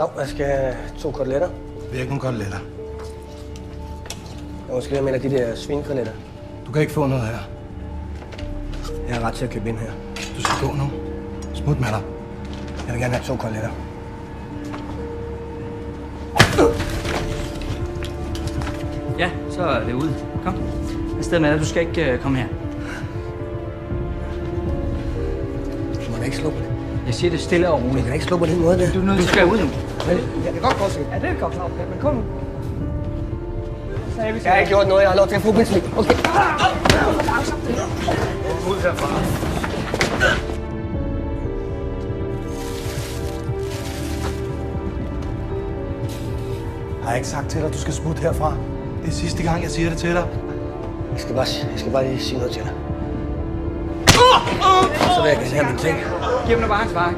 Dag, jeg skal have 2 koteletter. Hvilken koteletter? Jeg må skal have med de der svinekoteletter. Du kan ikke få noget her. Jeg har ret til at købe ind her. Du skal gå nu. Smut med dig. Jeg vil gerne have 2 koteletter. Ja, så er det ude. Kom. Afsted med dig. Du skal ikke komme her. Du må da ikke slå på det. Jeg siger det stille og Du roligt. kan da ikke slå på den måde der. Du skal ud nu. Jeg kan godt gå til. Ja, det er godt klart, men kom nu. Jeg har ikke gjort noget. Jeg har lov til at få bilslik. Okay. Ud herfra. Har jeg ikke sagt til dig, at du skal smutte herfra? Det er sidste gang, jeg siger det til dig. Jeg skal bare lige sige noget til dig. Så vil jeg gerne have mine ting. Giv ham nu bare hans vare.